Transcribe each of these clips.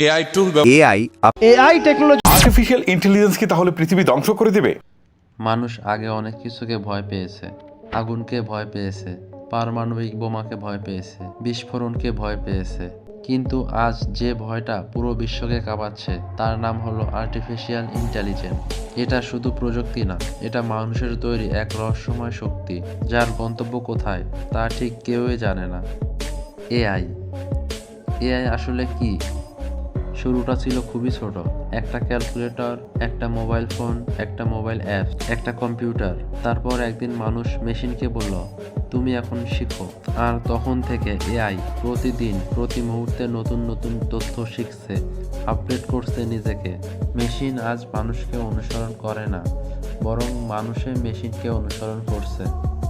AI টুল AI AI technology artificial intelligence কি তাহলে পৃথিবী ধ্বংস করে দেবে? মানুষ আগে অনেক কিছুকে ভয় পেয়েছে। আগুনকে ভয় পেয়েছে, পারমাণবিক বোমাকে ভয় পেয়েছে, বিস্ফোরণকে ভয় পেয়েছে। কিন্তু আজ যে ভয়টা পুরো বিশ্বকে কাঁপাচ্ছে তার নাম হলো আর্টিফিশিয়াল ইন্টেলিজেন্স। এটা শুধু প্রযুক্তি না, এটা মানুষের তৈরি এক রহস্যময় শক্তি যার গন্তব্য কোথায় তা ঠিক কেউই জানে না। এআই এআই আসলে কি? শুরুটা ছিল খুবই ছোট, একটা ক্যালকুলেটর, একটা মোবাইল ফোন, একটা মোবাইল অ্যাপ, একটা কম্পিউটার। তারপর একদিন মানুষ মেশিনকে বলল, তুমি এখন শিখো। আর তখন থেকে এআই প্রতিদিন প্রতি মুহূর্তে নতুন নতুন তথ্য শিখছে, আপডেট করছে নিজেকে। মেশিন আজ মানুষকে অনুসরণ করে না, বরং মানুষে মেশিনকে অনুসরণ করছে।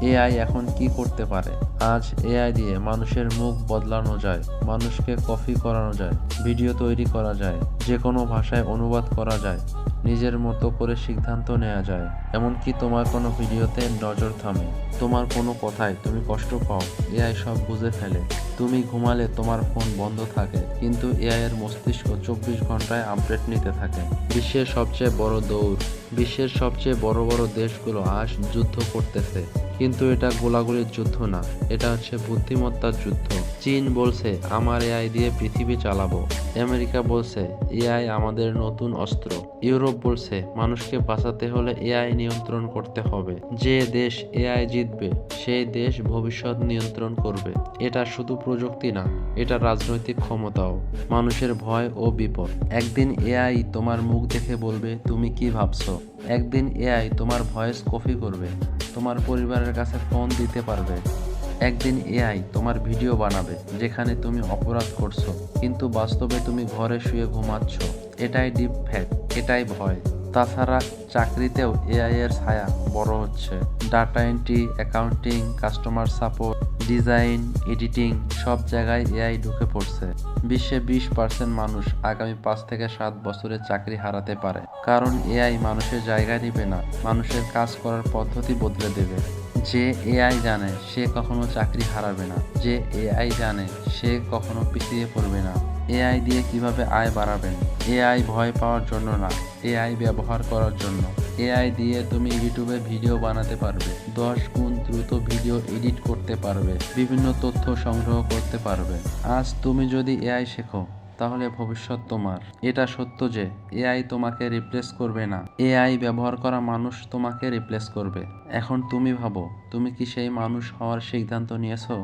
এআই এখন কি করতে পারে? আজ এআই দিয়ে মানুষের মুখ বদলানো যায়, মানুষকে কপি করানো যায়, ভিডিও তৈরি করা যায়, যে কোনো ভাষায় অনুবাদ করা যায়, নিজের মতো করে সিদ্ধান্ত নেওয়া যায়। এমনকি তোমার কোনো ভিডিওতে নজর থামে, তোমার কোনো কথায় তুমি কষ্ট পাও, এআই সব বুঝে ফেলে। তুমি ঘুমালে তোমার ফোন বন্ধ থাকে, কিন্তু এআই এর মস্তিষ্ক 24 ঘন্টায় আপডেট নিতে থাকে। বিশ্বের সবচেয়ে বড় দৌড়, বিশ্বের সবচেয়ে বড় বড় দেশগুলো আজ যুদ্ধ করতেছে, কিন্তু এটা গোলাগুলির যুদ্ধ না, এটা হচ্ছে বুদ্ধিমত্তার যুদ্ধ। চীন বলছে আমার এআই দিয়ে পৃথিবী চালাবো, আমেরিকা বলছে এআই আমাদের নতুন অস্ত্র, ইউরোপ বলছে মানুষকে বাঁচাতে হলে এআই নিয়ন্ত্রণ করতে হবে। যে দেশ এআই জিতবে সেই দেশ ভবিষ্যৎ নিয়ন্ত্রণ করবে। এটা শুধু প্রযুক্তি না, এটা রাজনৈতিক ক্ষমতাও, মানুষের ভয় ও বিপদ। একদিন এআই তোমার মুখ দেখে বলবে তুমি কি ভাবছো, একদিন এআই তোমার ভয়েস কপি করবে, তোমার পরিবারের কাছে ফোন দিতে পারবে। একদিন এআই তোমার ভিডিও বানাবে যেখানে তুমি অপরাধ করছো, কিন্তু বাস্তবে তুমি ঘরে শুয়ে ঘুমাচ্ছ। এটাই ডিপ ফ্যাক্ট, এটাই ভয়। তাছাড়া চাকরিতেও এআই এর ছায়া বড় হচ্ছে। Data entry, accounting, customer support, design, editing, সব জায়গায় এআই ঢুকে পড়ছে। বিশ্বে 20% মানুষ আগামী 5 থেকে 7 বছরে চাকরি হারাতে পারে, কারণ এআই মানুষের জায়গা নিবে না, মানুষের কাজ করার পদ্ধতি বদলে দেবে। যে এআই জানে সে কখনো চাকরি হারাবে না, যে এআই জানে সে কখনো পিছিয়ে পড়বে না। এআই দিয়ে কিভাবে আয় বাড়াবেন? এআই ভয় পাওয়ার জন্য না, এআই ব্যবহার করার জন্য। এআই দিয়ে তুমি ইউটিউবে ভিডিও বানাতে পারবে, 10 গুণ দ্রুত ভিডিও এডিট করতে পারবে, বিভিন্ন তথ্য সংগ্রহ করতে পারবে। আজ তুমি যদি এআই শেখো তাহলে ভবিষ্যৎ তোমার। এটা সত্য যে এআই তোমাকে রিপ্লেস করবে না, এআই ব্যবহার করা মানুষ তোমাকে রিপ্লেস করবে। এখন তুমি ভাবো, তুমি কি সেই মানুষ হওয়ার সিদ্ধান্ত নিয়েছো?